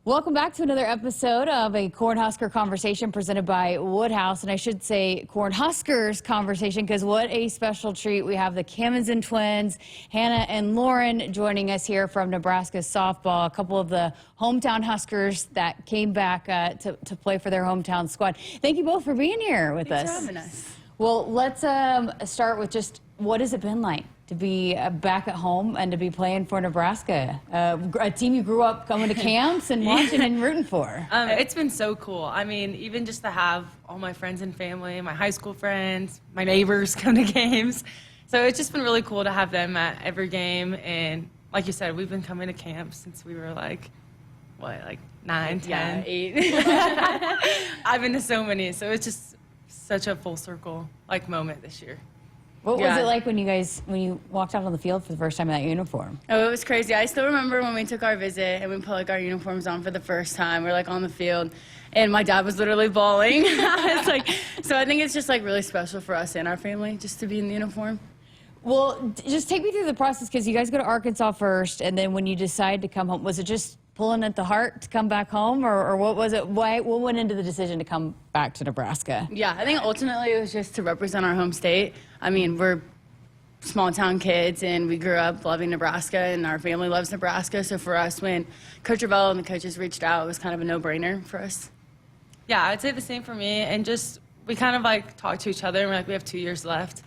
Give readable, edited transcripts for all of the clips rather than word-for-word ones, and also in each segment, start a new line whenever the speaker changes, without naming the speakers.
Welcome back to another episode of a Cornhusker Conversation presented by Woodhouse. And I should say Cornhuskers Conversation, because what a special treat. We have the Camenzind twins, Hannah and Lauren, joining us here from Nebraska softball. A couple of the hometown Huskers that came back to play for their hometown squad. Thank you both for being here with us.
Thanks for having us.
Well, let's start with just what has it been like to be back at home and to be playing for Nebraska, a team you grew up coming to camps and watching and rooting for?
It's been so cool. I mean, even just to have all my friends and family, my high school friends, my neighbors come to games. So it's just been really cool to have them at every game. And like you said, we've been coming to camps since we were like 9, 10?
Yeah, 8.
I've been to so many. So it's just such a full circle moment this year.
What was it like when you walked out on the field for the first time in that uniform?
Oh, it was crazy. I still remember when we took our visit and we put our uniforms on for the first time. We were on the field, and my dad was literally bawling. So I think it's just really special for us and our family just to be in the uniform.
Well, just take me through the process, because you guys go to Arkansas first, and then when you decide to come home, was it just pulling at the heart to come back home, or what was it? What went into the decision to come back to Nebraska?
Yeah, I think ultimately it was just to represent our home state. I mean, we're small town kids, and we grew up loving Nebraska, and our family loves Nebraska. So for us, when Coach Ravel and the coaches reached out, it was kind of a no-brainer for us.
Yeah, I'd say the same for me. And just we kind of talked to each other, and we're we have 2 years left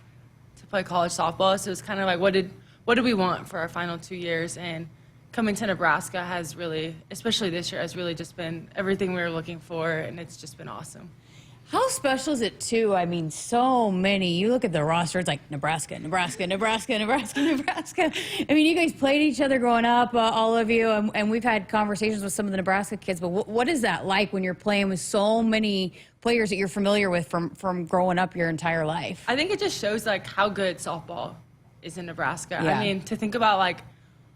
to play college softball. So it's kind of what did we want for our final 2 years? And coming to Nebraska has really, especially this year, has really just been everything we were looking for, and it's just been awesome.
How special is it, too? I mean, so many. You look at the roster, it's like Nebraska, Nebraska, Nebraska, Nebraska, Nebraska. I mean, you guys played each other growing up, all of you, and we've had conversations with some of the Nebraska kids, but what is that like when you're playing with so many players that you're familiar with from growing up your entire life?
I think it just shows, how good softball is in Nebraska.
Yeah.
I mean, to think about,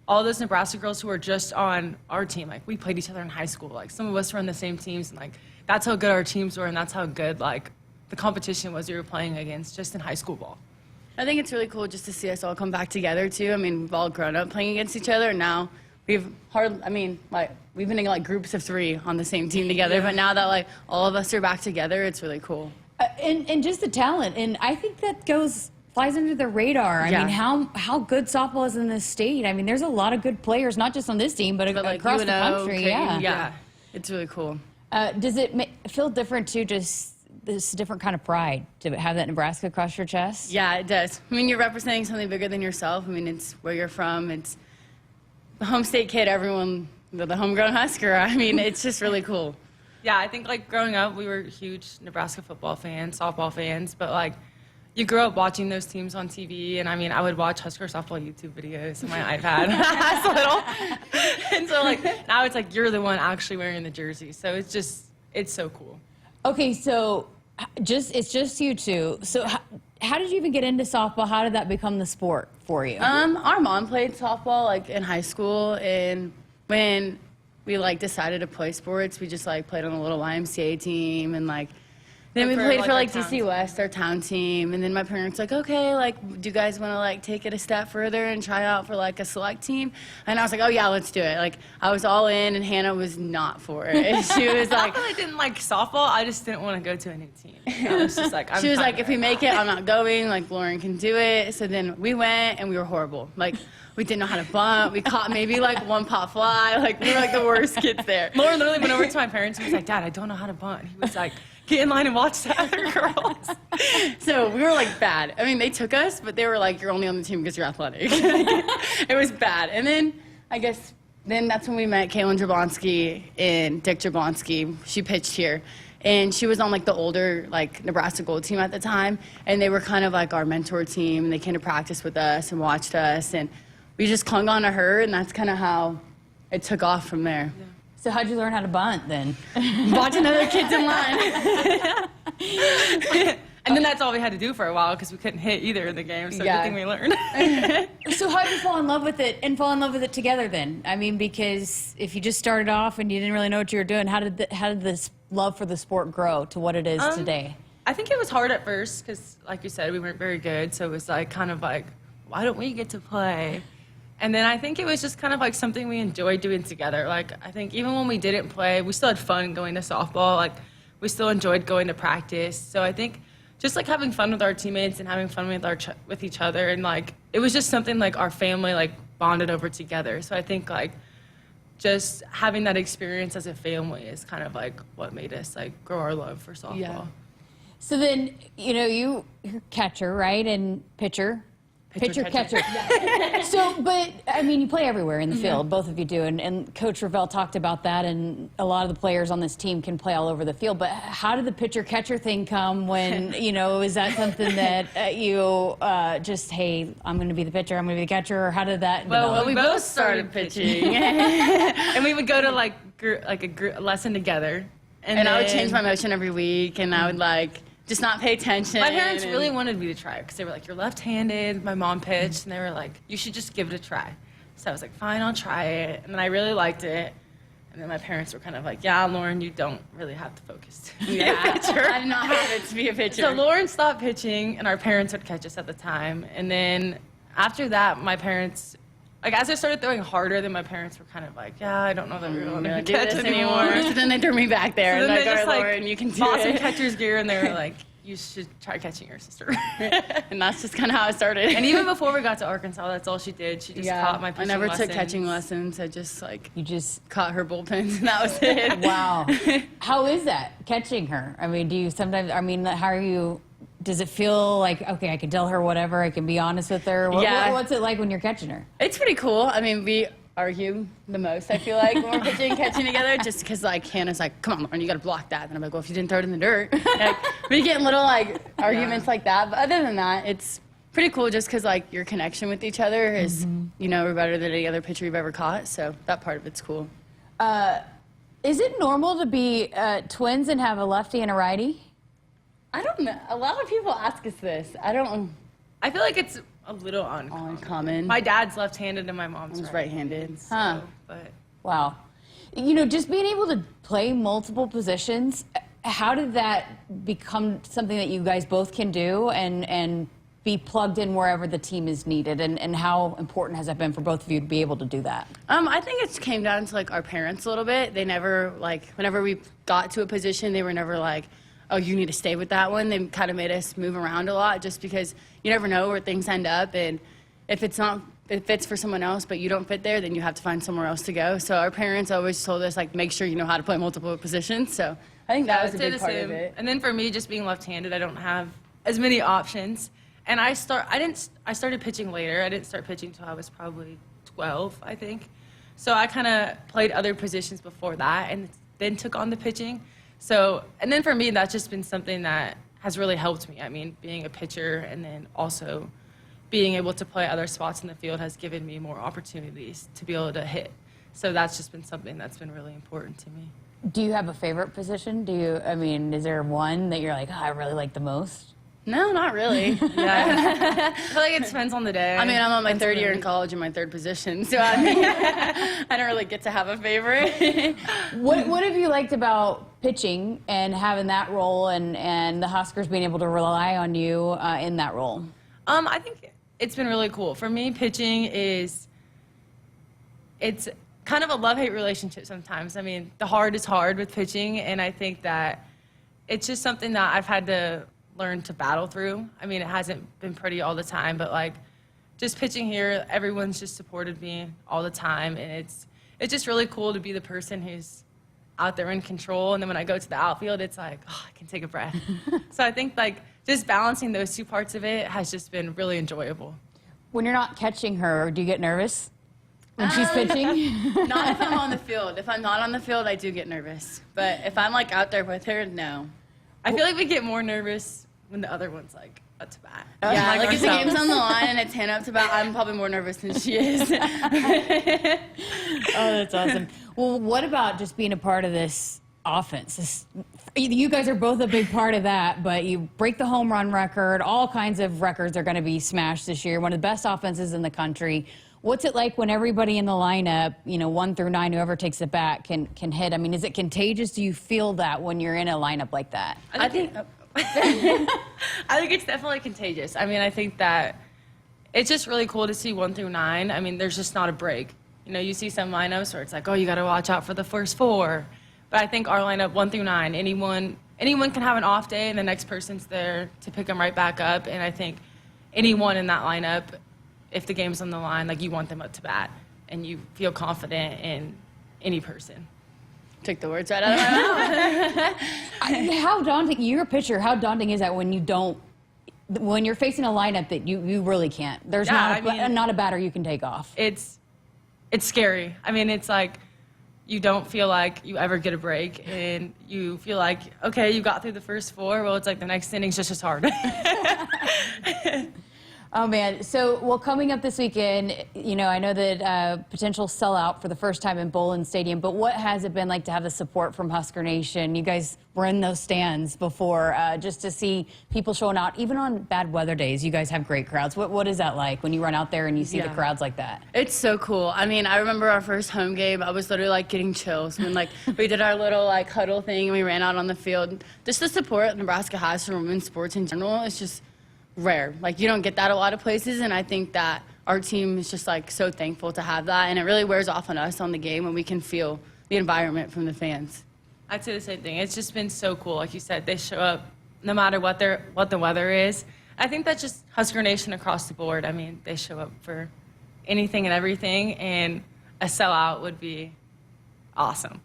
all those Nebraska girls who are just on our team. We played each other in high school. Some of us were on the same teams, and that's how good our teams were, and that's how good the competition was we were playing against just in high school ball.
I think it's really cool just to see us all come back together too. I mean, we've all grown up playing against each other, and now we've been in groups of 3 on the same team together. Yeah. But now that all of us are back together, it's really cool.
And just the talent, and I think that flies under the radar. I mean, how good softball is in this state. I mean, there's a lot of good players, not just on this team, but across the country.
Yeah, it's really cool.
Does it feel different too, just this different kind of pride to have that Nebraska across your chest?
Yeah, it does. I mean, you're representing something bigger than yourself. I mean, it's where you're from. It's the home state kid, everyone, the homegrown Husker. I mean, it's just really cool.
Yeah, I think growing up, we were huge Nebraska football fans, softball fans, but you grew up watching those teams on TV, and I mean, I would watch Husker softball YouTube videos on my iPad as little. And so now it's you're the one actually wearing the jersey. So it's so cool.
Okay, so it's just you two. So how did you even get into softball? How did that become the sport for you?
Our mom played softball in high school, and when we decided to play sports, we just played on a little YMCA team, and then we played for DC West, our town team, and then my parents okay, do you guys want to take it a step further and try out for a select team? And I was oh yeah, let's do it. I was all in, and Hannah was not for it. She was
I really didn't like softball. I just didn't want to go to a new team. I was just
she was if we make it, I'm not going. Lauren can do it. So then we went, and we were horrible. We didn't know how to bunt. We caught maybe one pop fly. We were the worst kids there.
Lauren literally went over to my parents and was Dad, I don't know how to bunt. He was get in line and watch the other girls.
So we were bad. I mean, they took us, but they were you're only on the team because you're athletic. It was bad. And then I guess that's when we met Kaylin Jablonski and Dick Jablonski. She pitched here. And she was on the older Nebraska Gold team at the time. And they were kind of our mentor team. And they came to practice with us and watched us. And we just clung on to her, and that's kind of how it took off from there. Yeah.
So how'd you learn how to bunt then?
Watching other kids in line.
And then that's all we had to do for a while because we couldn't hit either in the game, so good thing we learned.
So how'd you fall in love with it and fall in love with it together then? I mean, because if you just started off and you didn't really know what you were doing, how did this love for the sport grow to what it is today?
I think it was hard at first because, like you said, we weren't very good, so it was why don't we get to play? And then I think it was just kind of like something we enjoyed doing together. Like, I think even when we didn't play, we still had fun going to softball. Like, we still enjoyed going to practice. So I think just like having fun with our teammates and having fun with each other, and like it was just something like our family like bonded over together. So I think like just having that experience as a family is kind of like what made us like grow our love for softball.
Yeah.
So then, you're catcher, right? And pitcher. Pitcher, catcher. So, but, I mean, you play everywhere in the field, both of you do, and Coach Ravel talked about that, and a lot of the players on this team can play all over the field, but how did the pitcher-catcher thing come when, is that something that you just, hey, I'm going to be the pitcher, I'm going to be the catcher, or how did that develop?
Well, we both started pitching. And we would go to, a lesson together.
And I would change my motion every week, and I would, just not pay attention.
My parents really wanted me to try it because they were like, you're left-handed. My mom pitched, and they were like, you should just give it a try. So I was like, fine, I'll try it. And then I really liked it. And then my parents were kind of like, yeah, Lauren, you don't really have to focus to be a pitcher.
I did not have it to be a pitcher.
So Lauren stopped pitching, and our parents would catch us at the time. And then after that, my parents, as I started throwing harder, then my parents were kind of like, yeah, I don't know that we really want to catch
this
anymore.
So then they threw me back there.
So
and
then they just
Lauren, you can do
bought some
it.
catcher's gear, and they were like, you should try catching your sister.
And that's just kind of how it started.
And even before we got to Arkansas, that's all she did. She just caught my pitching
I never
lessons.
took catching lessons. I just
You just
caught her bullpens, and that was it.
Wow. How is that, catching her? I mean, do you sometimes, how are you, does it feel like, okay, I can tell her whatever, I can be honest with her? What's it like when you're catching her?
It's pretty cool. I mean, we argue the most, I feel like, when we're pitching and catching together, just because, Hannah's like, come on, Lauren, you got to block that. And I'm like, well, if you didn't throw it in the dirt. We get in little, arguments like that. But other than that, it's pretty cool just because, your connection with each other is, we're better than any other pitcher you've ever caught. So that part of it's cool.
Is it normal to be twins and have a lefty and a righty?
I don't know. A lot of people ask us this.
I feel like it's a little
uncommon.
My dad's left-handed and my mom's
right-handed.
Huh.
But
Wow. Just being able to play multiple positions, how did that become something that you guys both can do and be plugged in wherever the team is needed? And how important has that been for both of you to be able to do that?
I think it came down to, our parents a little bit. They never, whenever we got to a position, they were never like, oh, you need to stay with that one. They kind of made us move around a lot just because you never know where things end up. And if it fits for someone else, but you don't fit there, then you have to find somewhere else to go. So our parents always told us, make sure you know how to play multiple positions. So I think that was a big part of it.
And then for me, just being left-handed, I don't have as many options. And I started pitching later. I didn't start pitching until I was probably 12, I think. So I kind of played other positions before that and then took on the pitching. So, and then for me, that's just been something that has really helped me. I mean, being a pitcher and then also being able to play other spots in the field has given me more opportunities to be able to hit. So that's just been something that's been really important to me.
Do you have a favorite position? Is there one that you're like, oh, I really like the most?
No, not really.
Yeah. I feel like it depends on the day.
I'm on my third year in college in my third position, so I don't really get to have a favorite.
What have you liked about pitching and having that role and the Huskers being able to rely on you in that role?
I think it's been really cool. For me, pitching it's kind of a love-hate relationship sometimes. I mean, the hard is hard with pitching, and I think that it's just something that I've had to learn to battle through. I mean, it hasn't been pretty all the time, but just pitching here, everyone's just supported me all the time, and it's just really cool to be the person who's out there in control. And then when I go to the outfield, it's like, oh, I can take a breath. So I think just balancing those two parts of it has just been really enjoyable.
When you're not catching her, do you get nervous when she's pitching?
Not if I'm on the field. If I'm not on the field, I do get nervous. But if I'm out there with her, no.
I feel like we get more nervous when the other one's up to bat.
Yeah, if the game's on the line and it's Hannah up to bat, I'm probably more nervous than she is.
Oh, that's awesome. Well, what about just being a part of this offense? You guys are both a big part of that, but you break the home run record. All kinds of records are going to be smashed this year. One of the best offenses in the country. What's it like when everybody in the lineup, 1 through 9, whoever takes it back, can hit? I mean, is it contagious? Do you feel that when you're in a lineup like that?
I think it's definitely contagious. I mean, I think that it's just really cool to see 1 through 9. I mean, there's just not a break. You know, you see some lineups where it's like, oh, you got to watch out for the first 4. But I think our lineup 1 through 9, anyone can have an off day, and the next person's there to pick them right back up. And I think anyone in that lineup, if the game's on the line, like, you want them up to bat, and you feel confident in any person.
Took the words right out of my mouth.
How daunting, you're a pitcher, how daunting is that when you're facing a lineup that you really can't? There's not a batter you can take off.
It's scary. I mean, it's like you don't feel like you ever get a break, and you feel like, okay, you got through the first 4. Well, it's like the next inning's just as hard.
Oh, man. So, well, coming up this weekend, you know, I know that potential sellout for the first time in Bowlin Stadium, but what has it been like to have the support from Husker Nation? You guys were in those stands before, just to see people showing out. Even on bad weather days, you guys have great crowds. What is that like when you run out there and you see the crowds like that?
It's so cool. I mean, I remember our first home game, I was literally like getting chills when like we did our little like huddle thing and we ran out on the field. Just the support Nebraska has for women's sports in general is just rare. Like, you don't get that a lot of places, and I think that our team is just like so thankful to have that, and it really wears off on us on the game when we can feel the environment from the fans.
I'd say the same thing. It's just been so cool. Like you said, they show up no matter what the weather is. I think that's just Husker Nation across the board. I mean, they show up for anything and everything, and a sellout would be awesome.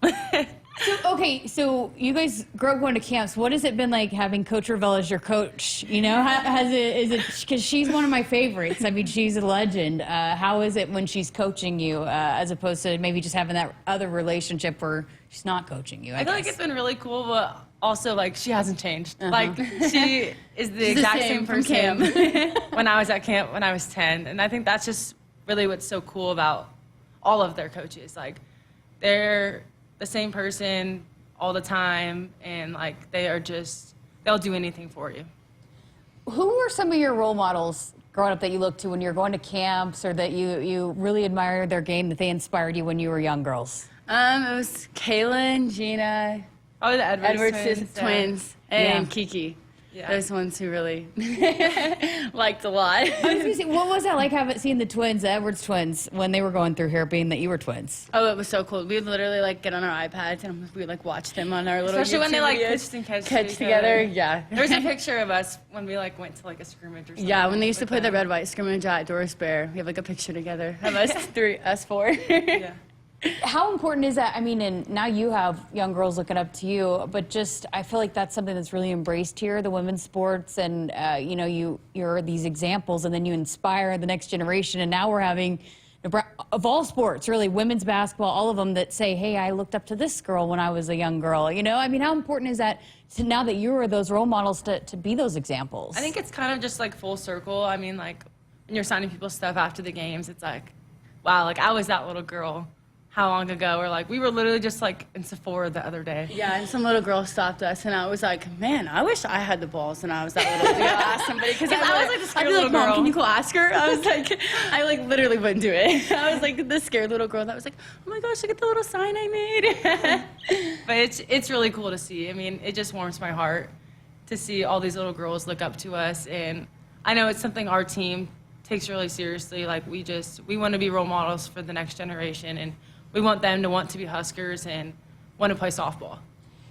So you guys grew up going to camps. What has it been like having Coach Ravel as your coach? You know, is it because she's one of my favorites? I mean, she's a legend. How is it when she's coaching you, as opposed to maybe just having that other relationship where she's not coaching you?
I feel like it's been really cool, but also like she hasn't changed. Like, she is the exact same person when I was at camp when I was 10, and I think that's just really what's so cool about all of their coaches. Like, they're the same person all the time, and like they'll do anything for you.
Who were some of your role models growing up that you looked to when you were going to camps, or that you really admired their game, that they inspired you when you were young girls?
It was Kaylin, Gina,
Oh, the Edwards
twins, and Kiki. Yeah. Those ones who really liked a lot.
I was gonna say, what was that like seeing the twins, the Edwards twins, when they were going through here, being that you were twins?
Oh, it was so cool. We would literally like get on our iPads and we would like watch them on our little
Especially
YouTube
when they like
videos.
pitched and
catch together. Yeah.
There's a picture of us when we like went to like a scrimmage or something.
Yeah, when they used to play the red-white scrimmage at Doris Bear, we have like a picture together of us four.
Yeah.
How important is that? I mean, and now you have young girls looking up to you, but just I feel like that's something that's really embraced here, the women's sports, and you know, you're these examples, and then you inspire the next generation. And now we're having, of all sports, really, women's basketball, all of them that say, hey, I looked up to this girl when I was a young girl. You know, I mean, how important is that to now that you are those role models to be those examples?
I think it's kind of just like full circle. I mean, like when you're signing people's stuff after the games, it's like, wow, like I was that little girl. How long ago? Or like we were literally just like in Sephora the other day.
Yeah, and some little girl stopped us, and I was like, man, I wish I had the balls when I was that little to go ask somebody, because I was like the scared little girl. Mom, can you go ask her? I was like, I like literally wouldn't do it. I was like the scared little girl that was like, oh my gosh, look at the little sign I made.
But it's really cool to see. I mean, it just warms my heart to see all these little girls look up to us, and I know it's something our team takes really seriously. Like we want to be role models for the next generation, and we want them to want to be Huskers and want to play softball.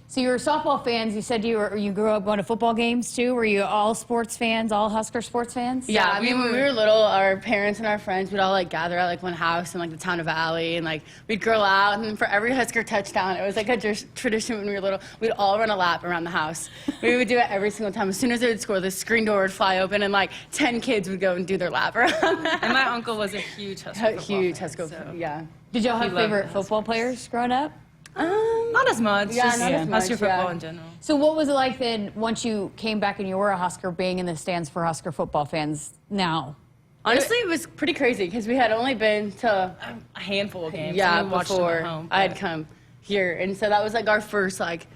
So you were softball fans. You said you grew up going to football games too. Were you all sports fans, all Husker sports fans?
Yeah, I mean, when we were little, our parents and our friends would all like gather at like one house in like the town of Valley, and like we'd girl out, and then for every Husker touchdown, it was like a tradition when we were little. We'd all run a lap around the house. We would do it every single time. As soon as they would score, the screen door would fly open, and like 10 kids would go and do their lap around.
And my uncle was a huge Husker football
fan, yeah.
Did y'all have favorite football players growing up?
Not as much.
Yeah,
just
not as much,
Husker football in general.
So what was it like then once you came back and you were a Husker, being in the stands for Husker football fans now?
Honestly, it was pretty crazy because we had only been to
a handful of games.
Yeah,
we watched them
before
at home,
I had come here, and so that was like our first like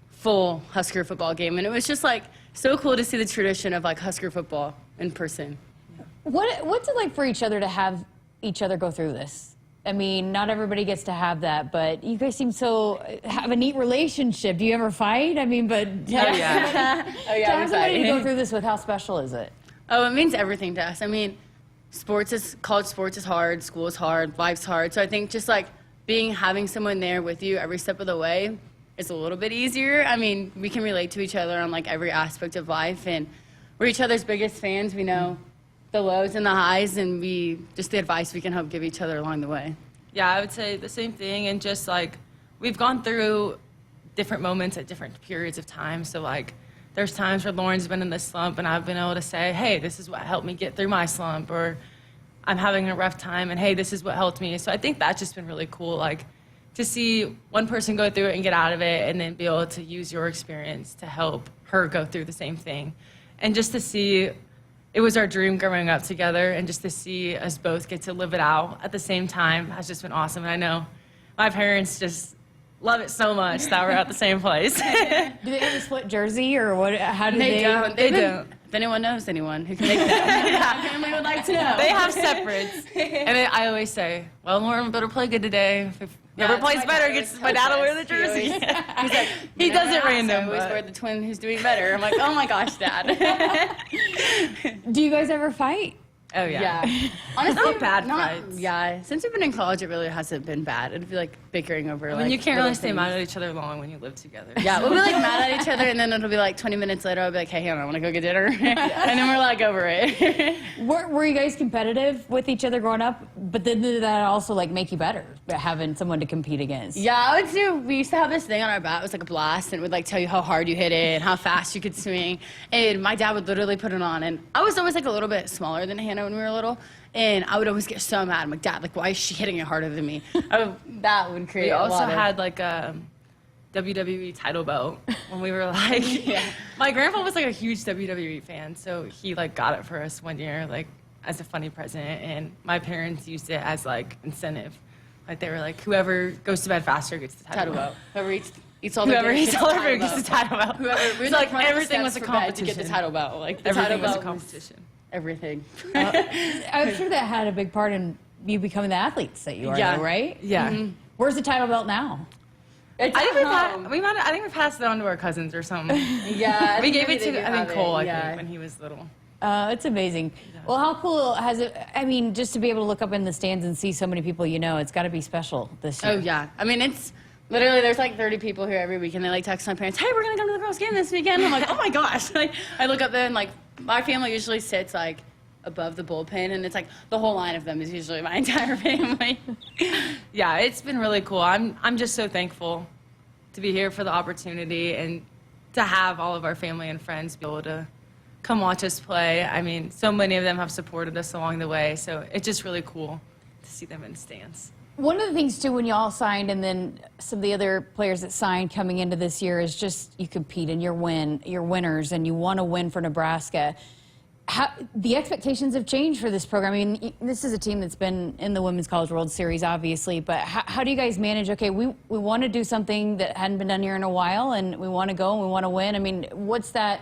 full Husker football game, and it was just like so cool to see the tradition of like Husker football in person.
What's it like for each other to have each other go through this? I mean, not everybody gets to have that, but you guys seem have a neat relationship. Do you ever fight? I mean, but
oh yeah,
to have somebody to go through this with, how special is it?
Oh, it means everything to us. I mean, college sports is hard, school is hard, life's hard. So I think just like having someone there with you every step of the way is a little bit easier. I mean, we can relate to each other on like every aspect of life, and we're each other's biggest fans. We know the lows and the highs, and just the advice we can help give each other along the way.
Yeah, I would say the same thing, and just like we've gone through different moments at different periods of time. So like there's times where Lauren's been in this slump and I've been able to say, hey, this is what helped me get through my slump, or I'm having a rough time and hey, this is what helped me. So I think that's just been really cool, like to see one person go through it and get out of it, and then be able to use your experience to help her go through the same thing. And just to see, it was our dream growing up together, and just to see us both get to live it out at the same time has just been awesome. And I know my parents just love it so much that we're at the same place.
Do they have a split jersey, or what? How do they?
Don't.
They don't.
If anyone knows anyone who can make that, my family would like to know.
They have separates. And then I always say, well, Lauren better play good today. If whoever plays better gets my dad to wear the jersey.
He's like,
he does it random.
I always wear the twin who's doing better. I'm like, oh my gosh, Dad.
Do you guys ever fight?
Oh, yeah.
Honestly,
Not bad fights.
Yeah. Since we've been in college, it really hasn't been bad. It'd be like bickering over like.
You can't really
little
stay
things.
mad at each other long when you live together.
Yeah, we'll be like mad at each other, and then it'll be like 20 minutes later, I'll be like, hey, Hannah, I want to go get dinner. And then we're like over it.
Were you guys competitive with each other growing up? But then did that also like make you better, having someone to compete against?
Yeah, I would say we used to have this thing on our bat. It was like a blast, and it would like tell you how hard you hit it and how fast you could swing. And my dad would literally put it on. And I was always like a little bit smaller than Hannah when we were little. And I would always get so mad. I'm like, Dad, like, why is she hitting it harder than me? That would create
We
a
also
lot of...
had like a WWE title belt when we were like, my grandpa was like a huge WWE fan, so he like got it for us one year, like as a funny present, and my parents used it as like incentive. Like they were like, whoever goes to bed faster gets the title belt.
Whoever eats all their
Whoever
food
eats all their food gets the title belt.
Whoever,
So like everything was a
to
competition.
get the title belt. Like the
Everything
title
was a
belt
competition.
Everything.
I'm sure that had a big part in you becoming the athletes that you are,
Yeah.
though, right?
Yeah.
Mm-hmm.
Where's the title belt now?
It's
I think
at home.
I think we passed it on to our cousins or something.
Yeah.
We gave it
maybe they
to
do have
Cole,
it,
I
yeah.
think, when he was little.
It's amazing. Well, how cool has it? I mean, just to be able to look up in the stands and see so many people you know, it's got to be special this year.
Oh, yeah. I mean, it's literally, there's like 30 people here every week, and they like text my parents, hey, we're going to come to the girls' game this weekend. I'm like, oh my gosh. Like, I look up there, and like, my family usually sits like above the bullpen, and it's like the whole line of them is usually my entire family.
Yeah, it's been really cool. I'm just so thankful to be here for the opportunity and to have all of our family and friends be able to come watch us play. I mean, so many of them have supported us along the way, so it's just really cool to see them in the stands.
One of the things, too, when you all signed and then some of the other players that signed coming into this year is just you compete and you're winners and you want to win for Nebraska. The expectations have changed for this program. I mean, this is a team that's been in the Women's College World Series, obviously, but how do you guys manage, okay, we want to do something that hadn't been done here in a while, and we want to go and we want to win. I mean, what's that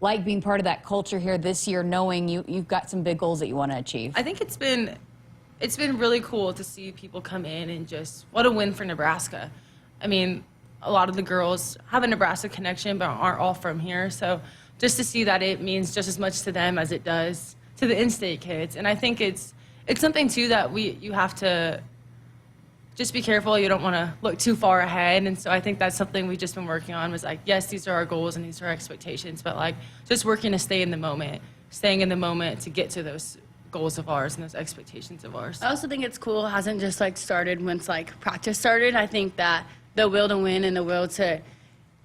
like being part of that culture here this year, knowing you've got some big goals that you want to achieve?
I think it's been really cool to see people come in and just, what a win for Nebraska. I mean, a lot of the girls have a Nebraska connection but aren't all from here, so just to see that it means just as much to them as it does to the in-state kids. And I think it's something, too, that you have to just be careful. You don't want to look too far ahead. And so I think that's something we've just been working on, was like, yes, these are our goals and these are our expectations, but like just working to staying in the moment to get to those goals of ours and those expectations of ours.
I also think it's cool. It hasn't just like started once like practice started. I think that the will to win and the will to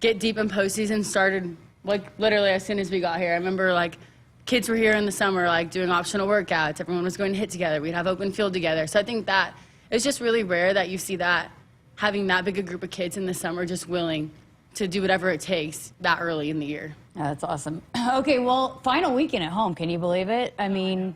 get deep in postseason started like literally as soon as we got here. I remember like kids were here in the summer like doing optional workouts. Everyone was going to hit together. We'd have open field together. So I think that it's just really rare that you see that, having that big a group of kids in the summer just willing to do whatever it takes that early in the year.
Yeah, that's awesome. Okay, well, final weekend at home. Can you believe it? I mean,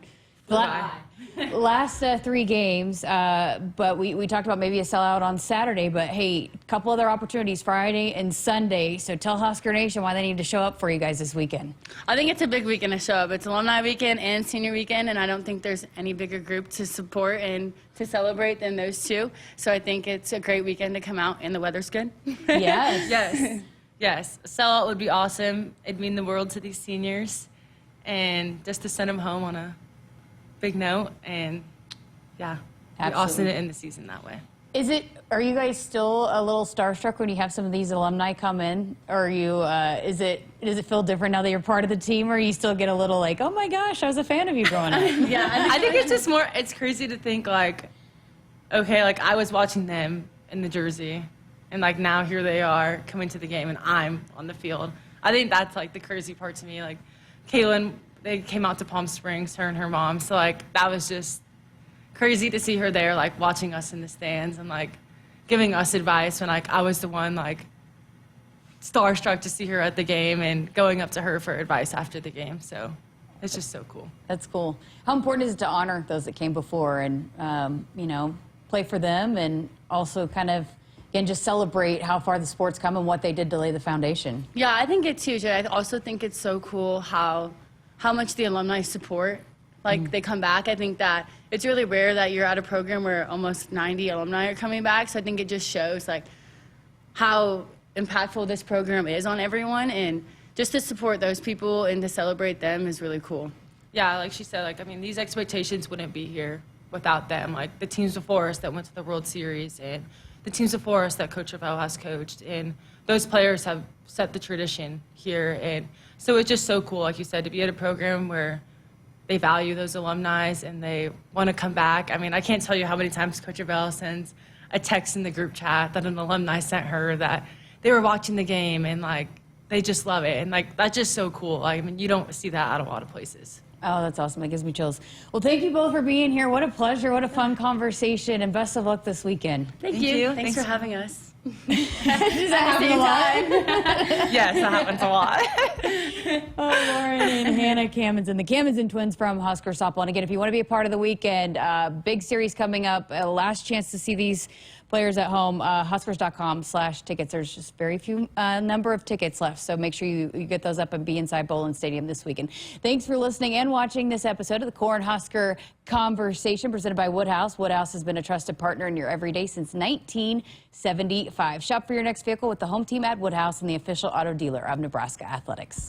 last 3 games, but we talked about maybe a sellout on Saturday, but hey, a couple other opportunities Friday and Sunday. So tell Husker Nation why they need to show up for you guys this weekend.
I think it's a big weekend to show up. It's alumni weekend and senior weekend, and I don't think there's any bigger group to support and to celebrate than those two. So I think it's a great weekend to come out, and the weather's good.
Yes.
Yes. A sellout would be awesome. It'd mean the world to these seniors. And just to send them home on a big note, and yeah, we
Absolutely.
awesome it in the season that way.
Are you guys still a little starstruck when you have some of these alumni come in? Or does it feel different now that you're part of the team, or you still get a little like, oh my gosh, I was a fan of you growing up?
Yeah, I think it's just more, it's crazy to think like, okay, like I was watching them in the jersey, and like now here they are coming to the game and I'm on the field. I think that's like the crazy part to me. Like Kaylin, they came out to Palm Springs, her and her mom, so like that was just crazy to see her there, like watching us in the stands and like giving us advice when like I was the one like starstruck to see her at the game and going up to her for advice after the game. So it's just so cool.
That's cool. How important is it to honor those that came before and, play for them, and also kind of, again, just celebrate how far the sport's come and what they did to lay the foundation?
Yeah, I think it's huge. I also think it's so cool how much the alumni support. Like, they come back. I think that it's really rare that you're at a program where almost 90 alumni are coming back. So I think it just shows, like, how impactful this program is on everyone. And just to support those people and to celebrate them is really cool.
Yeah, like she said, like, I mean, these expectations wouldn't be here without them. Like, the teams before us that went to the World Series and the teams before us that Coach Ravel has coached. And those players have set the tradition here. And so it's just so cool, like you said, to be at a program where they value those alumni and they want to come back. I mean, I can't tell you how many times Coach Ravel sends a text in the group chat that an alumni sent her that they were watching the game and like they just love it. And like that's just so cool. I mean, you don't see that at a lot of places.
Oh, that's awesome. That gives me chills. Well, thank you both for being here. What a pleasure. What a fun conversation. And best of luck this weekend.
Thank you. Thanks for having us.
Does that happen a lot?
Yes, that happens a lot.
Oh, Lauren and Hannah Camenzind, the Camenzind twins from Husker softball. And again, if you want to be a part of the weekend, big series coming up, last chance to see these players at home, huskers.com/tickets. There's just very few number of tickets left, so make sure you get those up and be inside Bowlin Stadium this weekend. Thanks for listening and watching this episode of the Cornhusker Conversation presented by Woodhouse. Woodhouse has been a trusted partner in your everyday since 1975. Shop for your next vehicle with the home team at Woodhouse and the official auto dealer of Nebraska Athletics.